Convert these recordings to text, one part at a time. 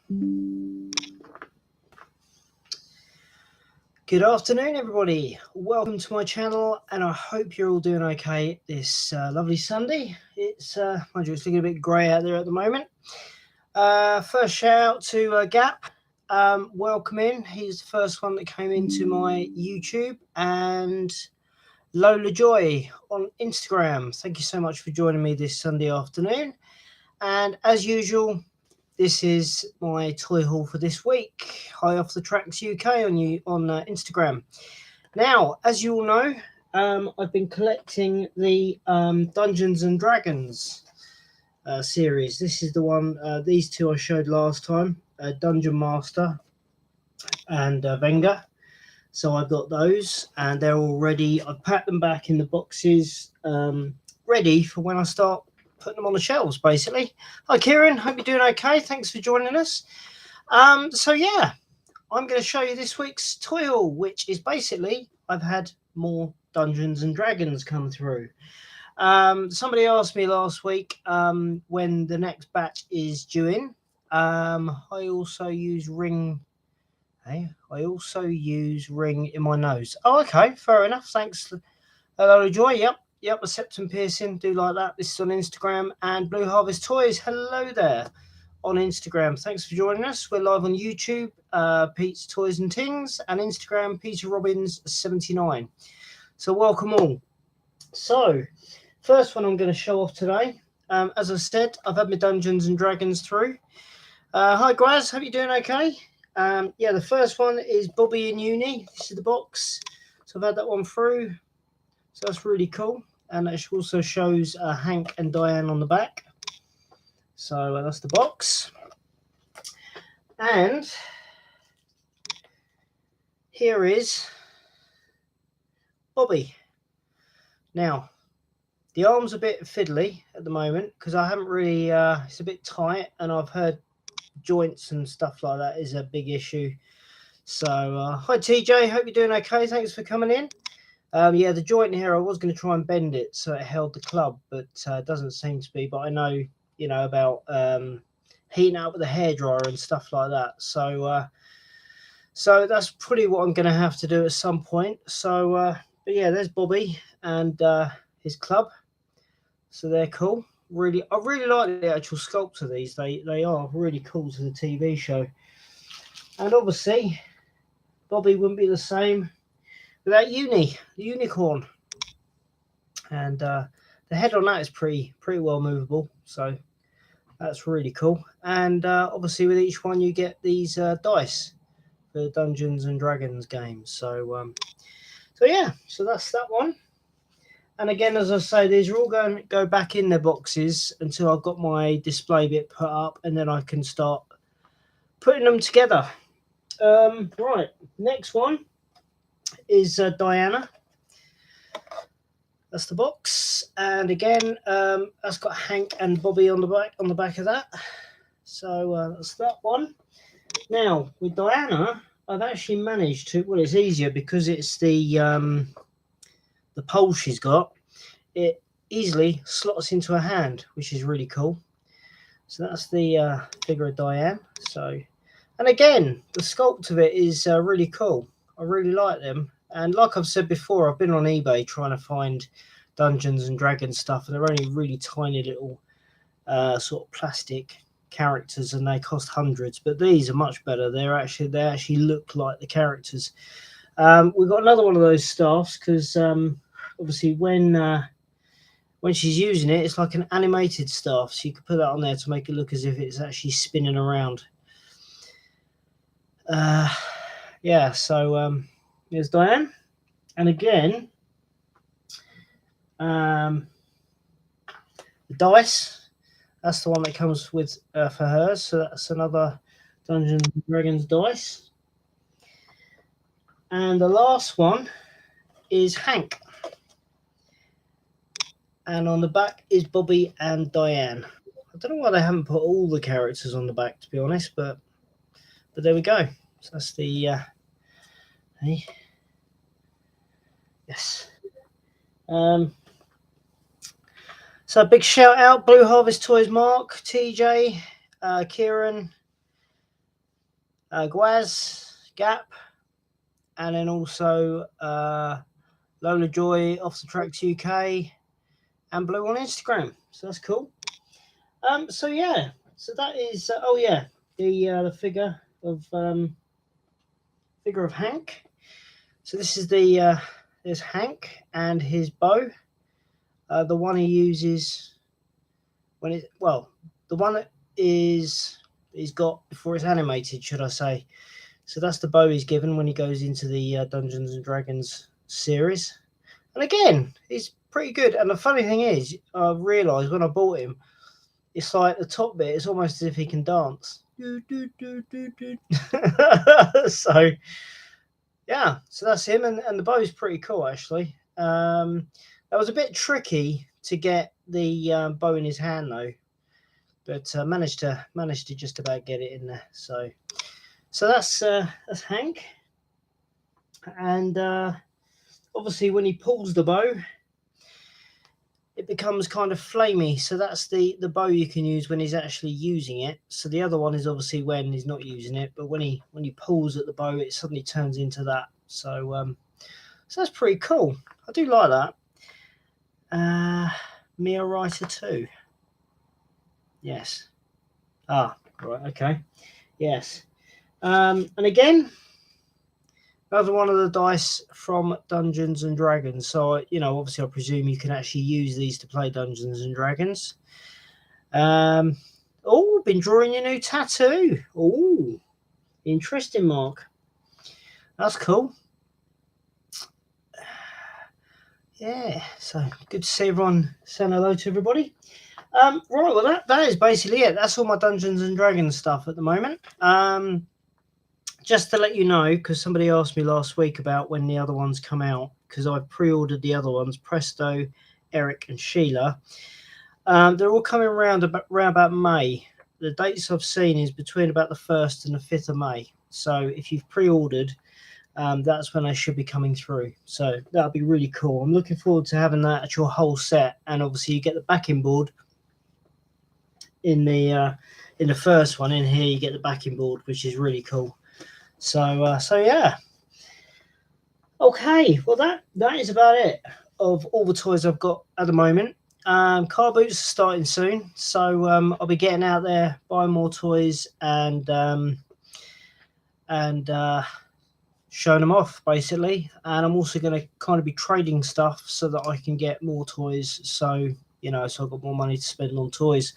Good afternoon, everybody. Welcome to my channel, and I hope you're all doing okay this lovely Sunday. Mind you, it's looking a bit grey out there at the moment. First shout out to Gap. Welcome in. He's the first one that came into my YouTube, and Lola Joy on Instagram. Thank you so much for joining me this Sunday afternoon. And as usual, this is my toy haul for this week. High Off the Tracks UK on Instagram. Now, as you all know, I've been collecting the Dungeons and Dragons series. This is the one. These two I showed last time: Dungeon Master and Venga. So I've got those, and they're all ready. I've packed them back in the boxes, ready for when I start putting them on the shelves, basically. Hi, Kieran. Hope you're doing okay. Thanks for joining us. So yeah, I'm going to show you this week's toy haul, which is basically I've had more Dungeons and Dragons come through. Somebody asked me last week when the next batch is due in. I also use ring. Hey, I also use ring in my nose. Oh, okay, fair enough. Thanks. Hello, Joy. Yep, a septum piercing. Do like that. This is on Instagram. And Blue Harvest Toys. Hello there on Instagram. Thanks for joining us. We're live on YouTube, Pete's Toys and Tings, and Instagram, Peter Robbins 79. So welcome all. So, first one I'm going to show off today. As I said, I've had my Dungeons and Dragons through. Hi, Graz. Hope you're doing okay. Yeah, the first one is Bobby in Uni. This is the box. So I've had that one through. So that's really cool. And it also shows Hank and Diane on the back. So that's the box. And here is Bobby. Now, the arm's a bit fiddly at the moment because I haven't really, it's a bit tight, and I've heard joints and stuff like that is a big issue. So, hi TJ, hope you're doing okay. Thanks for coming in. Yeah, the joint here, I was going to try and bend it so it held the club, but it doesn't seem to be. But I know, about heating up with a hairdryer and stuff like that. So, so that's probably what I'm going to have to do at some point. So, but yeah, there's Bobby and his club. So they're cool. I really like the actual sculpt of these. They are really cool to the TV show. And obviously, Bobby wouldn't be the same without the unicorn. And the head on that is pretty well movable. So that's really cool. And obviously, with each one, you get these dice for the Dungeons and Dragons games. So yeah, so that's that one. And again, as I say, these are all going to go back in their boxes until I've got my display bit put up, and then I can start putting them together. Right, next one is Diana. That's the box, and again, that's got Hank and Bobby on the back of that. So that's that one. Now with Diana, I've actually managed to. Well, it's easier because it's the pole she's got. It easily slots into her hand, which is really cool. So that's the figure of Diane. So, and again, the sculpt of it is really cool. I really like them. And like I've said before, I've been on eBay trying to find Dungeons and Dragons stuff, and they're only really tiny little sort of plastic characters, and they cost hundreds. But these are much better. They actually look like the characters. We've got another one of those staffs because obviously when she's using it, it's like an animated staff, so you could put that on there to make it look as if it's actually spinning around. Yeah, so here's Diane. And again, the dice, that's the one that comes with for hers, so that's another Dungeons & Dragons dice. And the last one is Hank. And on the back is Bobby and Diane. I don't know why they haven't put all the characters on the back, to be honest, but there we go. So that's the hey. Yes. So a big shout out, Blue Harvest Toys, Mark, TJ, Kieran, Gwaz, Gap, and then also Lola Joy, Off the Tracks UK, and Blue on Instagram. So that's cool. So yeah, so that is oh yeah, the figure of Hank. So this is there's Hank and his bow. The one he uses when the one that he's got before it's animated, should I say? So that's the bow he's given when he goes into the Dungeons and Dragons series. And again, he's pretty good. And the funny thing is, I realised when I bought him, it's like the top bit, it's almost as if he can dance. So, yeah, so that's him. And the bow's pretty cool, actually. That was a bit tricky to get the bow in his hand, though. But managed to just about get it in there. So that's Hank. And obviously when he pulls the bow, it becomes kind of flamey. So that's the bow you can use when he's actually using it. So the other one is obviously when he's not using it, but when he pulls at the bow, it suddenly turns into that. So so that's pretty cool. I do like that. Mia Writer 2. Yes. Ah, right, okay. Yes. And again, another one of the dice from Dungeons and Dragons. So, obviously I presume you can actually use these to play Dungeons and Dragons. Oh, been drawing your new tattoo. Oh, interesting, Mark. That's cool. Yeah, so good to see everyone. Saying hello to everybody. Right, well that is basically it. That's all my Dungeons and Dragons stuff at the moment. Just to let you know, because somebody asked me last week about when the other ones come out, because I've pre-ordered the other ones, Presto, Eric, and Sheila. They're all coming around about May. The dates I've seen is between about the 1st and the 5th of May. So if you've pre-ordered, that's when they should be coming through. So that'll be really cool. I'm looking forward to having that at your whole set. And obviously you get the backing board in the first one. In here you get the backing board, which is really cool. So yeah. Okay, well that is about it of all the toys I've got at the moment. Car boots are starting soon, so I'll be getting out there, buying more toys, and showing them off basically. And I'm also going to kind of be trading stuff so that I can get more toys. So so I've got more money to spend on toys.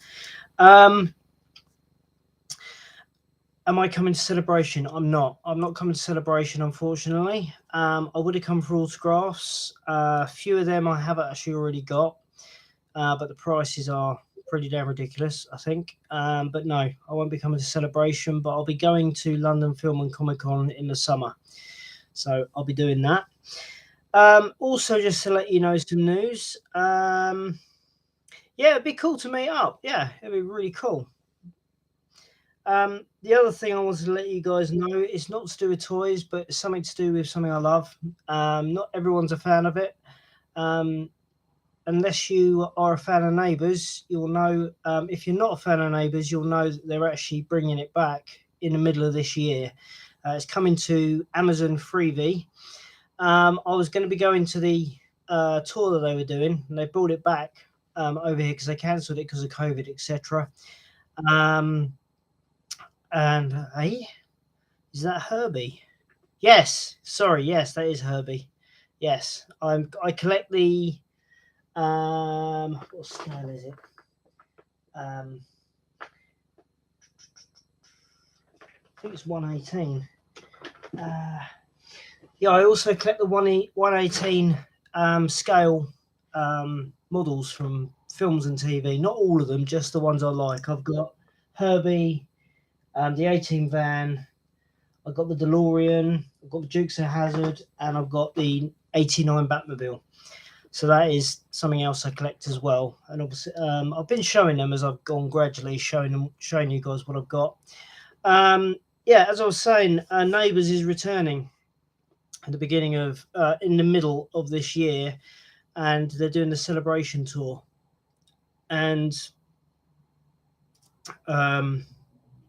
Am I coming to Celebration? I'm not coming to Celebration, unfortunately. I would have come for autographs. A few of them I have actually already got, but the prices are pretty damn ridiculous, I think. But no, I won't be coming to Celebration, but I'll be going to London Film and Comic Con in the summer. So I'll be doing that. Also, just to let you know some news. Yeah, it'd be cool to meet up. Yeah, it'd be really cool. The other thing I wanted to let you guys know, it's not to do with toys, but it's something to do with something I love. Not everyone's a fan of it. Unless you are a fan of Neighbours, you'll know. If you're not a fan of Neighbours, you'll know that they're actually bringing it back in the middle of this year. It's coming to Amazon Freevee. I was going to be going to the tour that they were doing, and they brought it back over here because they cancelled it because of COVID, etc. And hey, is that Herbie? Yes, sorry, yes, that is Herbie. Yes, I collect the what scale is it? I think it's 118. Yeah, I also collect the 118 scale models from films and TV. Not all of them, just the ones I like. I've got Herbie, the 18 van, I've got the DeLorean, I've got the Dukes of Hazzard, and I've got the 89 Batmobile. So that is something else I collect as well. And obviously, I've been showing them as I've gone gradually, showing you guys what I've got. Yeah, as I was saying, Neighbours is returning at the beginning of, in the middle of this year, and they're doing the Celebration tour. And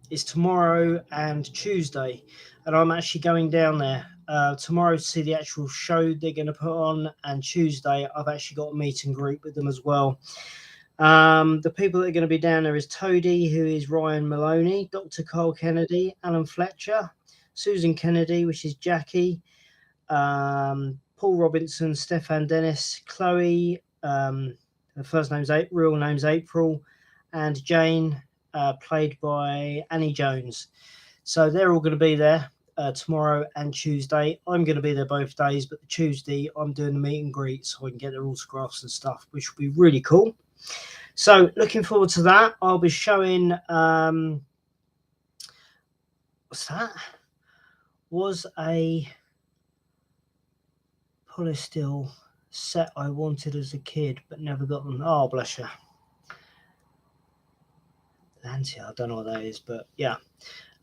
is tomorrow and Tuesday, and I'm actually going down there tomorrow to see the actual show they're going to put on, and Tuesday I've actually got a meet and greet with them as well. The people that are going to be down there is Toadie, who is Ryan Maloney, Dr. Carl Kennedy, Alan Fletcher, Susan Kennedy, which is Jackie, Paul Robinson, Stefan Dennis, Chloe, her first name's real name's April, and Jane, played by Annie Jones. So they're all going to be there tomorrow and Tuesday. I'm going to be there both days, but the Tuesday I'm doing the meet and greet so I can get their autographs and stuff, which will be really cool. So looking forward to that. I'll be showing what's that? Was a Polysteel set I wanted as a kid but never got them. Oh, bless you. Lancia, I don't know what that is, but yeah.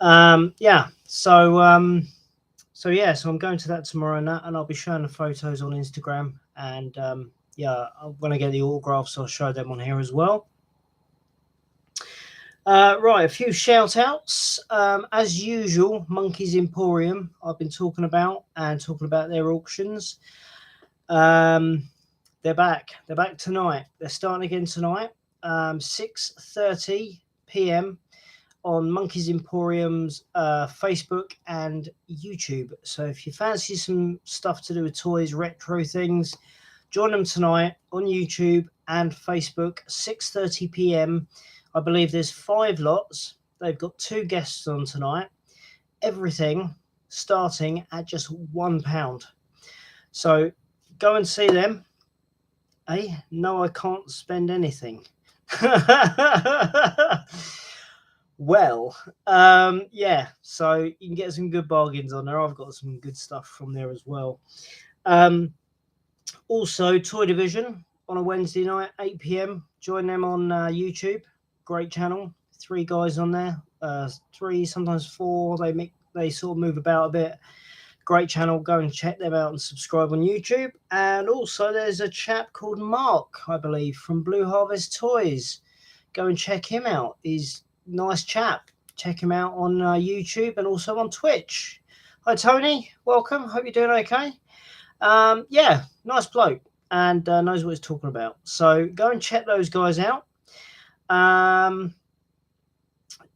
Yeah. So I'm going to that tomorrow and I'll be showing the photos on Instagram, and yeah, when I get the autographs I'll show them on here as well. Right, a few shout outs. As usual, Monkeys Emporium I've been talking about their auctions. They're back tonight. They're starting again tonight, 6:30 p.m. on Monkeys Emporium's Facebook and YouTube. So if you fancy some stuff to do with toys, retro things, join them tonight on YouTube and Facebook, 6:30 p.m. I believe there's 5 lots. They've got 2 guests on tonight. Everything starting at just £1. So go and see them. No, I can't spend anything. Well, yeah, so you can get some good bargains on there. I've got some good stuff from there as well. Also, Toy Division on a Wednesday night, 8 p.m. Join them on YouTube. Great channel. 3 guys on there. 3, sometimes 4. They sort of move about a bit. Great channel. Go and check them out and subscribe on YouTube. And also, there's a chap called Mark, I believe, from Blue Harvest Toys. Go and check him out. He's a nice chap. Check him out on YouTube and also on Twitch. Hi, Tony. Welcome. Hope you're doing okay. Yeah, nice bloke and knows what he's talking about. So go and check those guys out.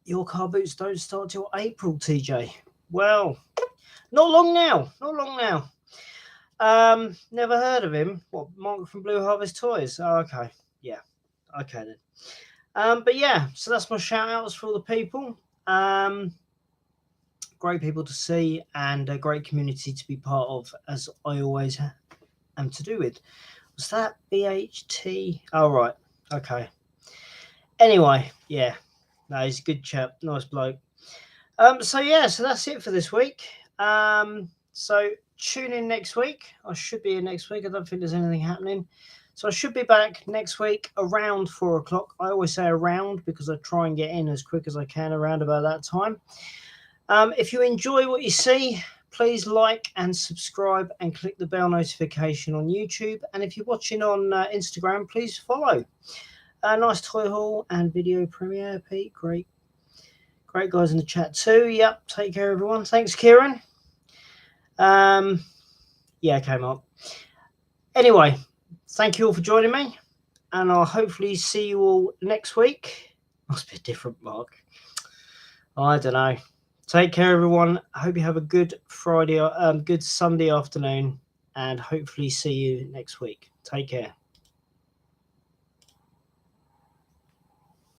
Your car boots don't start till April, TJ. Well, not long now. Never heard of him. What, Mark from Blue Harvest Toys? Oh, okay. Yeah. Okay then. But yeah, so that's my shout outs for all the people. Great people to see and a great community to be part of, as I always am to do with. Was that BHT? Oh, right. Okay. Anyway, yeah. No, he's a good chap. Nice bloke. So yeah, so that's it for this week. So tune in next week. I should be in next week. I don't think there's anything happening. So I should be back next week around 4 o'clock. I always say around because I try and get in as quick as I can around about that time. If you enjoy what you see, please like and subscribe and click the bell notification on YouTube. And if you're watching on Instagram, please follow. Nice toy haul and video premiere, Pete. Great guys in the chat too. Yep. Take care, everyone. Thanks, Kieran. Yeah, okay, Mark. Anyway, thank you all for joining me, and I'll hopefully see you all next week. Must be a different Mark. I don't know. Take care, everyone. I hope you have a good good Sunday afternoon, and hopefully see you next week. Take care.